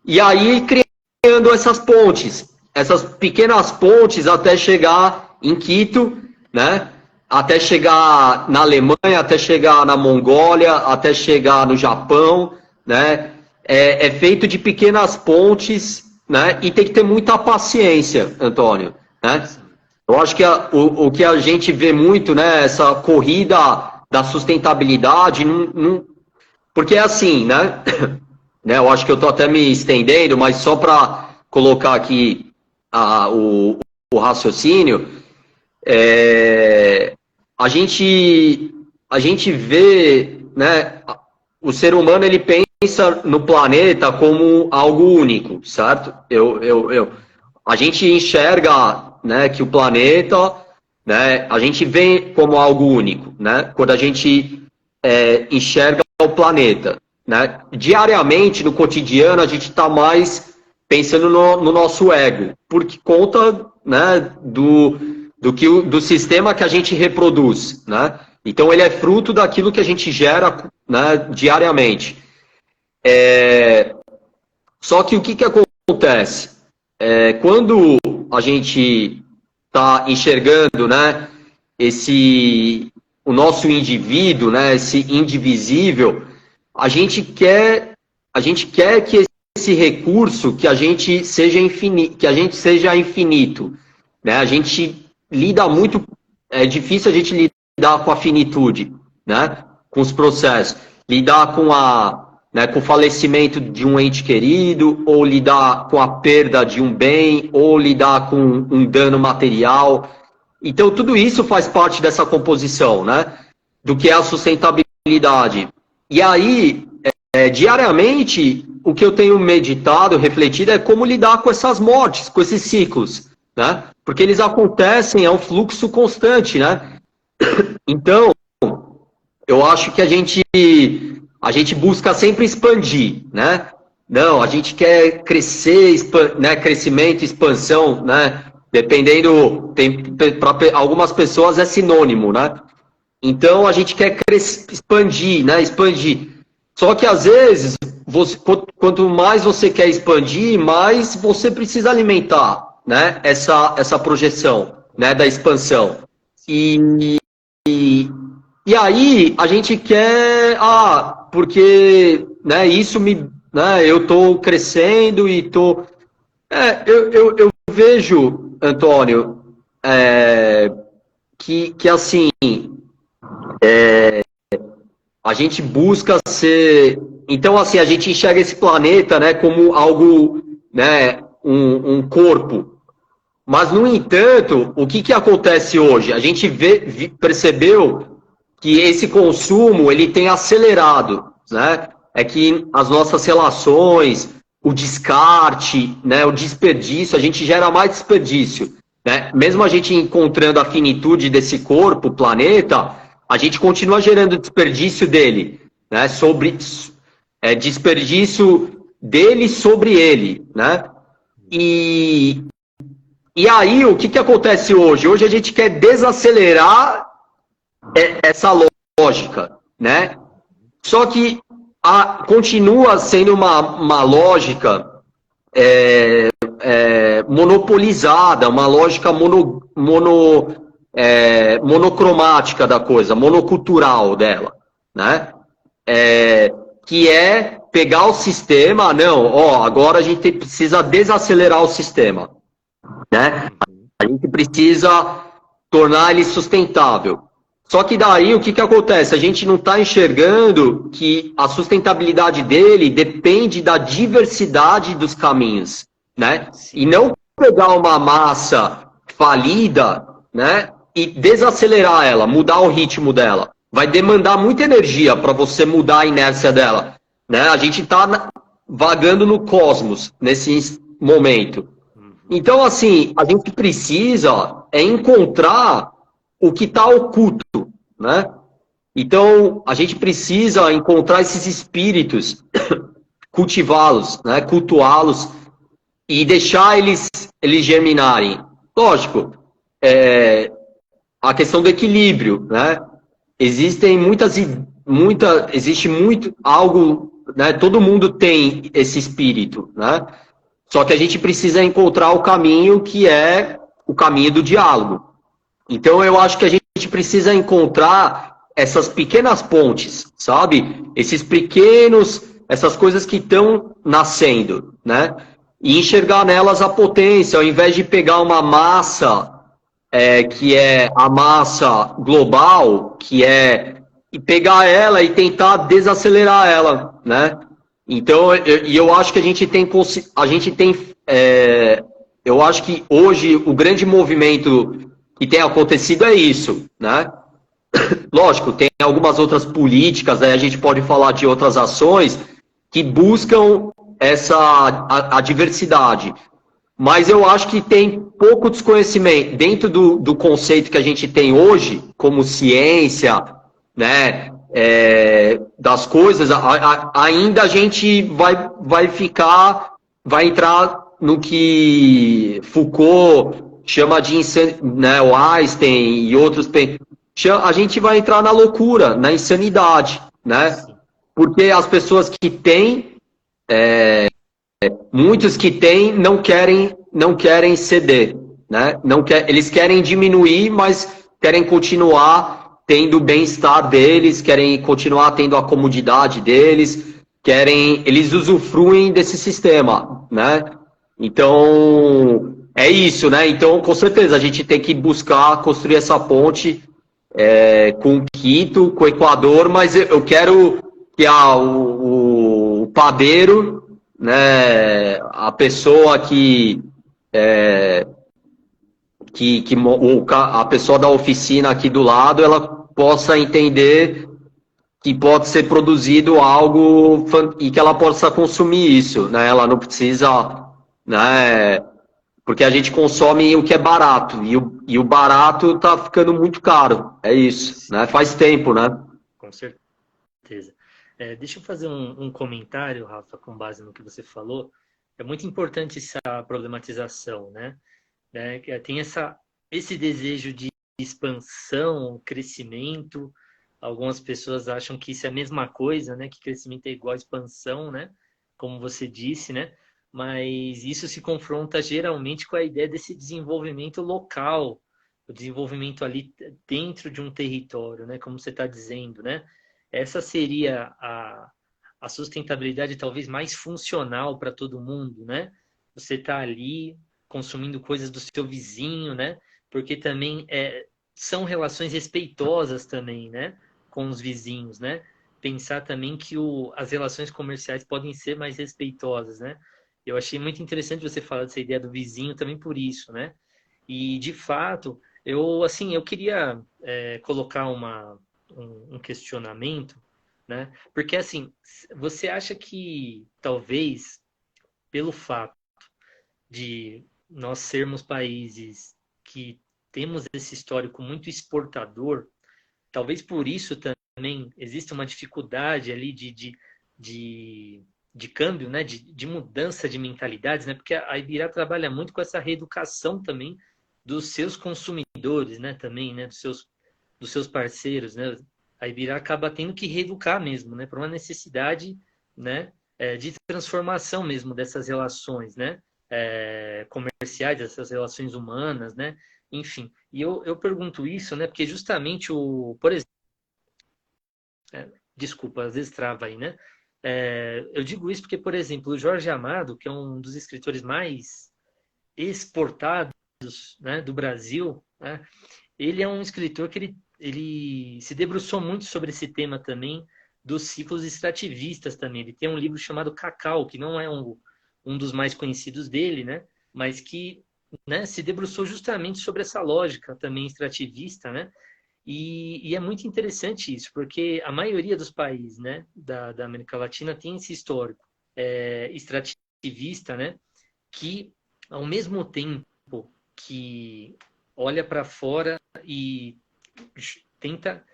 E aí, criando essas pontes, essas pequenas pontes até chegar em Quito, né? Até chegar na Alemanha, até chegar na Mongólia, até chegar no Japão, né? É feito de pequenas pontes, né? E tem que ter muita paciência, Antônio, né? Eu acho que o que a gente vê muito, né, essa corrida da sustentabilidade, porque é assim, né, eu acho que eu estou até me estendendo, mas só para colocar aqui o raciocínio, a gente vê, né, o ser humano ele pensa no planeta como algo único, certo? A gente enxerga, né, que o planeta, né, a gente vê como algo único, né? Quando a gente enxerga o planeta, né? Diariamente, no cotidiano, a gente está mais pensando no nosso ego, por conta, né, do sistema que a gente reproduz, né? Então ele é fruto daquilo que a gente gera, né, diariamente. Só que o que acontece? Quando a gente está enxergando, né, o nosso indivíduo, né, esse indivisível, a gente quer que esse recurso, que a gente seja infinito, né? A gente lida muito, é difícil a gente lidar com a finitude, né? Com os processos, lidar com com o falecimento de um ente querido, ou lidar com a perda de um bem, ou lidar com um dano material. Então, tudo isso faz parte dessa composição, né? Do que é a sustentabilidade. E aí, diariamente, o que eu tenho meditado, refletido, é como lidar com essas mortes, com esses ciclos, né? Porque eles acontecem, é um fluxo constante, né? Então, eu acho que a gente busca sempre expandir, né? Não, a gente quer crescer, né? Crescimento, expansão, né? Dependendo, para algumas pessoas é sinônimo, né? Então a gente quer expandir, né? Expandir. Só que às vezes, quanto mais você quer expandir, mais você precisa alimentar, né? Essa projeção, né? Da expansão. E aí a gente quer, porque, né? Isso né? Eu estou crescendo e estou. Eu vejo, Antônio, que assim. A gente busca ser. Então, assim, a gente enxerga esse planeta, né, como algo, né, um corpo. Mas, no entanto, o que acontece hoje? A gente percebeu que esse consumo ele tem acelerado, né? É que as nossas relações, o descarte, né, o desperdício, a gente gera mais desperdício, né? Mesmo a gente encontrando a finitude desse corpo, planeta, a gente continua gerando desperdício dele, né? Desperdício dele sobre ele, né? E aí, o que acontece hoje? Hoje a gente quer desacelerar essa lógica, né? Só que continua sendo uma lógica monopolizada, uma lógica monocromática da coisa, monocultural dela, né? Que é pegar o sistema, agora a gente precisa desacelerar o sistema, né? A gente precisa tornar ele sustentável. Só que daí o que acontece? A gente não está enxergando que a sustentabilidade dele depende da diversidade dos caminhos, né? E não pegar uma massa falida, né? E desacelerar ela, mudar o ritmo dela. Vai demandar muita energia para você mudar a inércia dela, né? A gente está vagando no cosmos nesse momento. Então, assim, a gente precisa encontrar o que está oculto, né? Então, a gente precisa encontrar esses espíritos, cultivá-los, né? Cultuá-los e deixar eles germinarem. Lógico, a questão do equilíbrio, né? Existe muito algo, né? Todo mundo tem esse espírito, né? Só que a gente precisa encontrar o caminho que é o caminho do diálogo. Então eu acho que a gente precisa encontrar essas pequenas pontes, sabe? Essas coisas que estão nascendo, né? E enxergar nelas a potência, ao invés de pegar uma massa que é a massa global, que é e pegar ela e tentar desacelerar ela, né? Então, eu acho que eu acho que hoje o grande movimento que tem acontecido é isso, né? Lógico, tem algumas outras políticas, aí a gente pode falar de outras ações que buscam a diversidade. Mas eu acho que tem pouco desconhecimento dentro do conceito que a gente tem hoje, como ciência, né, das coisas, ainda a gente vai entrar no que Foucault chama de né, o Einstein e outros, a gente vai entrar na loucura, na insanidade, né? Sim. Porque as pessoas que têm, muitos que têm não querem ceder, né? Eles querem diminuir, mas querem continuar tendo o bem-estar deles, querem continuar tendo a comodidade deles, eles usufruem desse sistema, né? Então, é isso, né? Então, com certeza, a gente tem que buscar construir essa ponte com Quito, com o Equador, mas eu quero que o padeiro, né, a pessoa a pessoa da oficina aqui do lado, ela possa entender que pode ser produzido algo e que ela possa consumir isso, né? Ela não precisa, né? Porque a gente consome o que é barato e o barato tá ficando muito caro. É isso, né? Faz tempo, né? Com certeza. Deixa eu fazer um comentário, Rafa, com base no que você falou. É muito importante essa problematização, né? Que tem esse desejo de expansão, crescimento. Algumas pessoas acham que isso é a mesma coisa, né? Que crescimento é igual a expansão, né? Como você disse, né? Mas isso se confronta geralmente com a ideia desse desenvolvimento local, o desenvolvimento ali dentro de um território, né? Como você está dizendo, né? Essa seria a sustentabilidade talvez mais funcional para todo mundo, né? Você está ali consumindo coisas do seu vizinho, né? Porque também são relações respeitosas também, né? Com os vizinhos, né? Pensar também que as relações comerciais podem ser mais respeitosas, né? Eu achei muito interessante você falar dessa ideia do vizinho também por isso, né? E, de fato, eu queria colocar um questionamento, né? Porque, assim, você acha que, talvez, pelo fato de nós sermos países que temos esse histórico muito exportador, talvez por isso também existe uma dificuldade ali de câmbio, né? De mudança de mentalidades, né? Porque a Ibirá trabalha muito com essa reeducação também dos seus consumidores, né? Também, né? Dos seus parceiros, né? A Ibirá acaba tendo que reeducar mesmo, né? Por uma necessidade, né? De transformação mesmo dessas relações, né? Comerciais, dessas relações humanas, né? Enfim, e eu pergunto isso, né? Porque justamente por exemplo, desculpa, às vezes trava aí, né? Eu digo isso porque, por exemplo, o Jorge Amado, que é um dos escritores mais exportados, né, do Brasil, né? Ele é um escritor que ele se debruçou muito sobre esse tema também dos ciclos extrativistas também. Ele tem um livro chamado Cacau, que não é um dos mais conhecidos dele, né? Mas que, né, se debruçou justamente sobre essa lógica também extrativista, né? E é muito interessante isso, porque a maioria dos países, né, da América Latina tem esse histórico extrativista, né? Que, ao mesmo tempo que olha para fora e tenta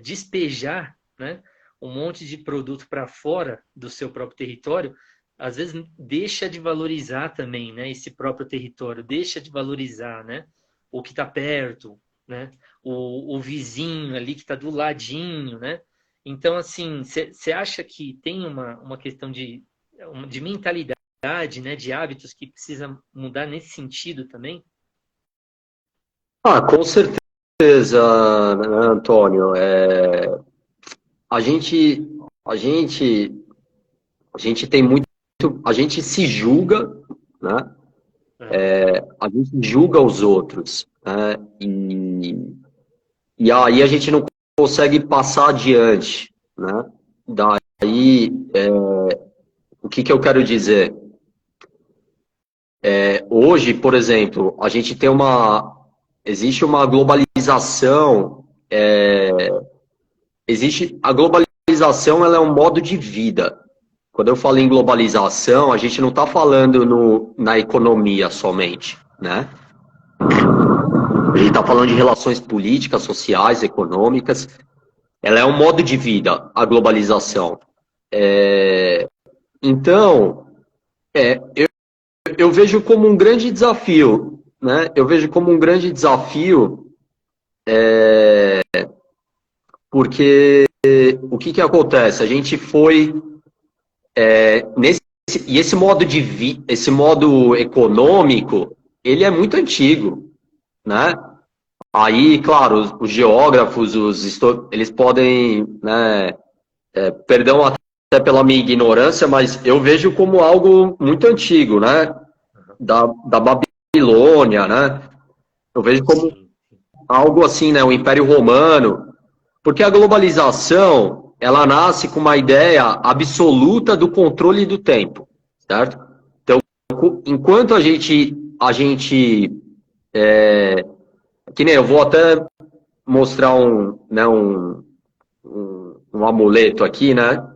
despejar, né, um monte de produto para fora do seu próprio território, às vezes deixa de valorizar também, né, esse próprio território, deixa de valorizar, né, o que está perto, né, o vizinho ali que está do ladinho, né? Então, assim, você acha que tem uma questão de mentalidade, né, de hábitos que precisa mudar nesse sentido também? Com certeza, né, Antônio. A gente, a gente, a gente tem muito, a gente se julga, né? É, A gente julga os outros. né? E aí a gente não consegue passar adiante, né? Daí, o que eu quero dizer? Hoje, por exemplo, a gente tem existe uma globalização, a globalização, ela é um modo de vida. Quando eu falo em globalização, a gente não está falando na economia somente, né? A gente está falando de relações políticas, sociais, econômicas. Ela é um modo de vida, a globalização. Então, eu vejo como um grande desafio, né? Eu vejo como um grande desafio, porque o que acontece? A gente foi e esse modo econômico, ele é muito antigo, né? Aí, claro, os geógrafos, eles podem, né, perdão até pela minha ignorância, mas eu vejo como algo muito antigo, né? Da Babilônia, né? Eu vejo como algo assim, né? O Império Romano, porque a globalização, ela nasce com uma ideia absoluta do controle do tempo, certo? Então, enquanto a gente que nem eu vou até mostrar um amuleto aqui, né?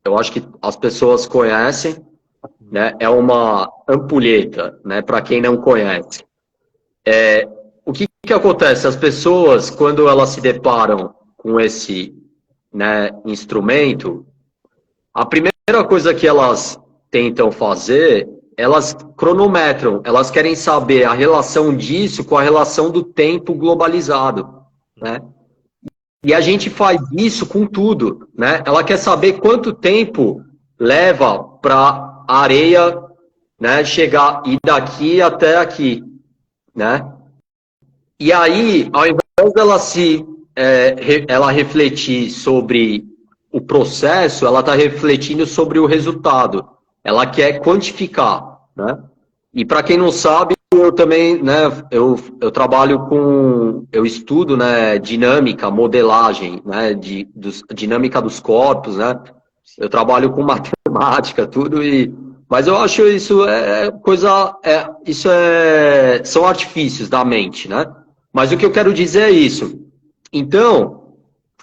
Eu acho que as pessoas conhecem, né? É uma ampulheta, né? Para quem não conhece. O que acontece? As pessoas, quando elas se deparam com esse, né, instrumento, a primeira coisa que elas tentam fazer, elas cronometram, elas querem saber a relação disso com a relação do tempo globalizado, né? E a gente faz isso com tudo, né? Ela quer saber quanto tempo leva para a areia, né, chegar e daqui até aqui, né? E aí, ao invés dela ela refletir sobre o processo, ela está refletindo sobre o resultado. Ela quer quantificar, né? E para quem não sabe, eu também, né, eu trabalho eu estudo, né, dinâmica, modelagem, né, dinâmica dos corpos, né? Eu trabalho com matemática, tudo, mas eu acho isso são artifícios da mente, né? Mas o que eu quero dizer é isso. Então,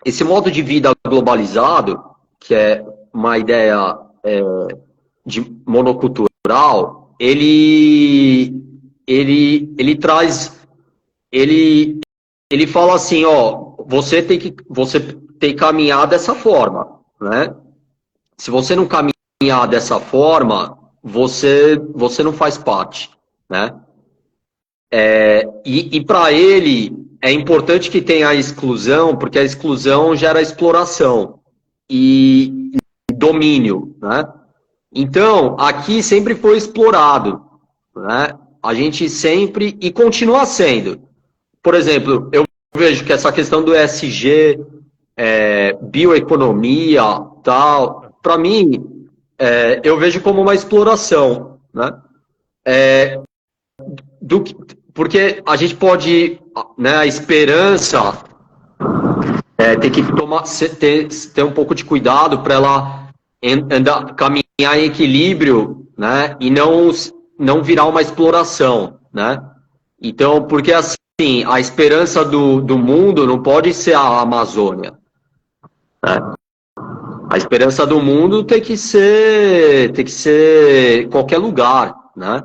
esse modo de vida globalizado, que é uma ideia de monocultural, ele fala assim, ó, você tem que caminhar dessa forma, né? Se você não caminhar dessa forma, você não faz parte, né? E para ele é importante que tenha a exclusão, porque a exclusão gera exploração e domínio, né? Então, aqui sempre foi explorado, né? A gente sempre, e continua sendo. Por exemplo, eu vejo que essa questão do ESG, bioeconomia, tal, para mim, eu vejo como uma exploração, né? Porque a gente pode, né, a esperança tem que ter um pouco de cuidado para ela caminhar em equilíbrio, né, e não virar uma exploração, né? Então, porque assim, a esperança do mundo não pode ser a Amazônia, né? A esperança do mundo tem que ser qualquer lugar, né?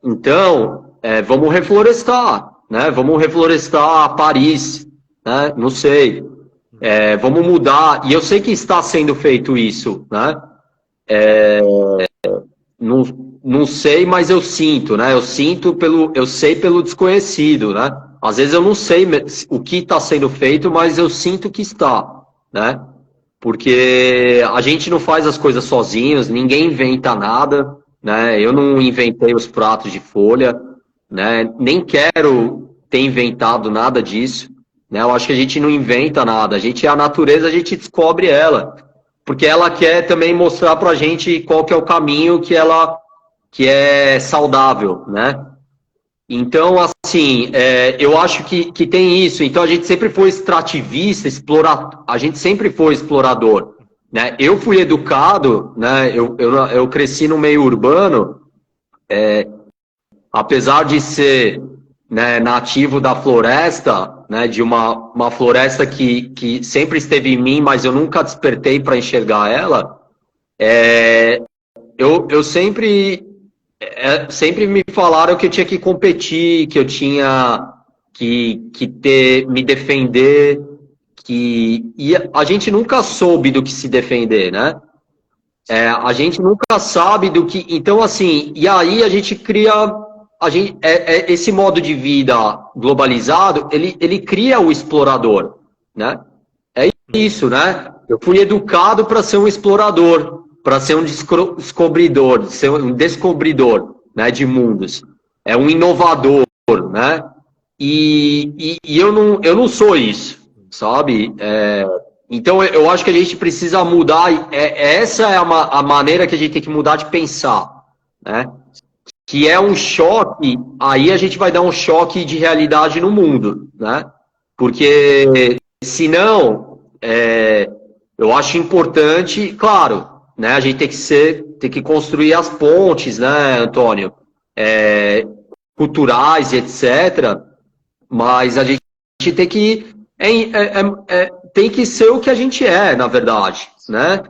Então, vamos reflorestar, né? Vamos reflorestar Paris, né? Não sei. Vamos mudar. E eu sei que está sendo feito isso, né? Não sei, mas eu sinto, né? Eu sei pelo desconhecido, né? Às vezes eu não sei o que está sendo feito, mas eu sinto que está, né? Porque a gente não faz as coisas sozinhos, ninguém inventa nada, né? Eu não inventei os pratos de folha, né? Nem quero ter inventado nada disso, né? Eu acho que a gente não inventa nada, a natureza, a gente descobre ela, porque ela quer também mostrar pra gente qual que é o caminho que é saudável, né? Então, assim, eu acho que tem isso. Então, a gente sempre foi extrativista, a gente sempre foi explorador, né? Eu fui educado, né? Eu cresci no meio urbano, apesar de ser, né, nativo da floresta, né, de uma floresta que sempre esteve em mim, mas eu nunca despertei para enxergar ela, eu sempre me falaram que eu tinha que competir, que eu tinha que me defender, e a gente nunca soube do que se defender, né? A gente nunca sabe do que. Então, assim, e aí a gente cria. Esse modo de vida globalizado, ele cria o explorador, né? É isso, né? Eu fui educado para ser um explorador, para ser um descobridor, ser um descobridor, né, de mundos. É um inovador, né? E eu não sou isso, sabe? Então eu acho que a gente precisa mudar. Essa é a maneira que a gente tem que mudar de pensar, né? Que é um choque. Aí a gente vai dar um choque de realidade no mundo, né? Porque senão eu acho importante, claro, né? A gente tem que construir as pontes, né, Antônio? Culturais, etc. Mas a gente tem que tem que ser o que a gente é, na verdade, né?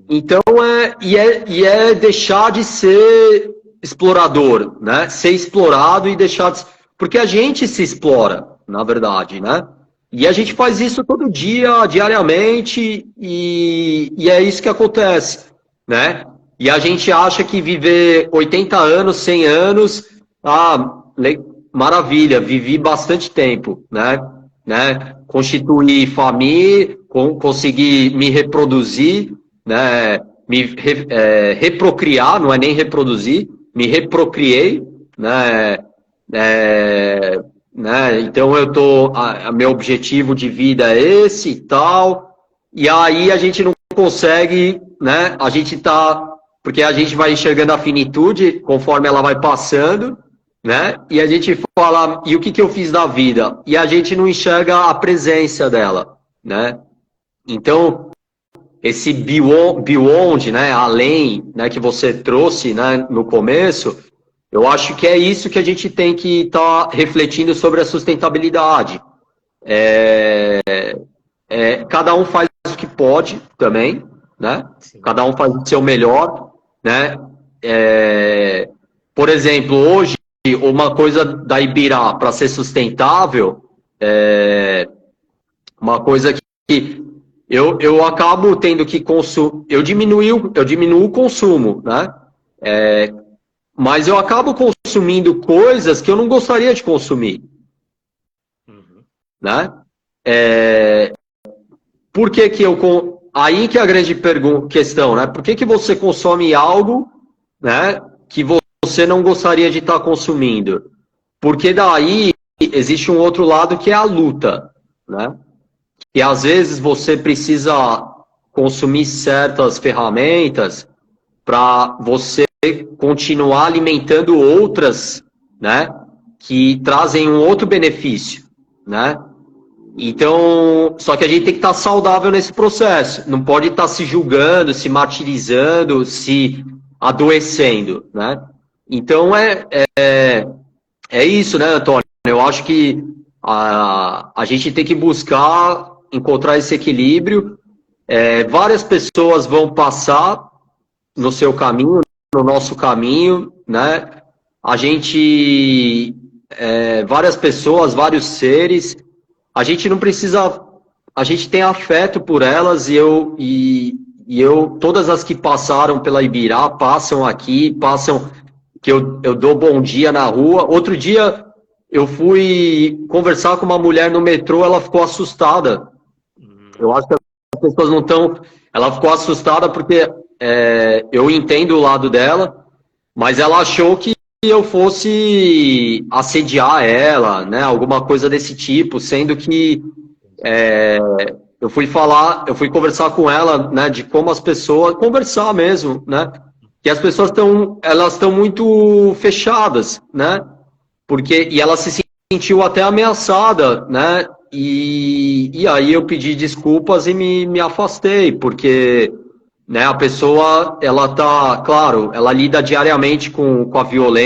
Então é deixar de ser explorador, né? Ser explorado e deixar de... Porque a gente se explora, na verdade, né? E a gente faz isso todo dia, diariamente, e é isso que acontece, né? E a gente acha que viver 80 anos, 100 anos, maravilha, vivi bastante tempo, né? Constituir família, conseguir me reproduzir, né? Reprocriar, não é nem reproduzir, me reprocriei, né? Né? Então meu objetivo de vida é esse e tal, e aí a gente não consegue, né? Porque a gente vai enxergando a finitude conforme ela vai passando, né? E a gente fala, e o que eu fiz da vida? E a gente não enxerga a presença dela, né? Então, esse beyond, né? Além, né? Que você trouxe, né? No começo, eu acho que é isso que a gente tem que estar refletindo sobre a sustentabilidade. Cada um faz o que pode também, né? Sim. Cada um faz o seu melhor, né? Por exemplo, hoje, uma coisa da Ibirá para ser sustentável, uma coisa que eu acabo tendo que consumir, eu diminuo o consumo, né? Mas eu acabo consumindo coisas que eu não gostaria de consumir, né? Por que aí que é a grande questão, né? Por que você consome algo, né, que você não gostaria de estar consumindo? Porque daí existe um outro lado que é a luta, né? E às vezes você precisa consumir certas ferramentas para você continuar alimentando outras, né, que trazem um outro benefício, né? Então, só que a gente tem que estar saudável nesse processo, não pode estar se julgando, se martirizando, se adoecendo, né? Então é isso, né, Antônio? Eu acho que a gente tem que buscar encontrar esse equilíbrio. Várias pessoas vão passar no seu caminho, no nosso caminho, né? A gente, várias pessoas, vários seres, a gente não precisa, a gente tem afeto por elas todas as que passaram pela Ibirá, passam aqui, que eu dou bom dia na rua. Outro dia eu fui conversar com uma mulher no metrô, ela ficou assustada. Eu acho que as pessoas não estão, ela ficou assustada porque eu entendo o lado dela, mas ela achou que eu fosse assediar ela, né? Alguma coisa desse tipo, sendo que eu fui conversar com ela, né? De como as pessoas, conversar mesmo, né? Que as pessoas elas estão muito fechadas, né? e ela se sentiu até ameaçada, né? E aí eu pedi desculpas e me afastei, porque, né, a pessoa, ela tá, claro, ela lida diariamente com a violência,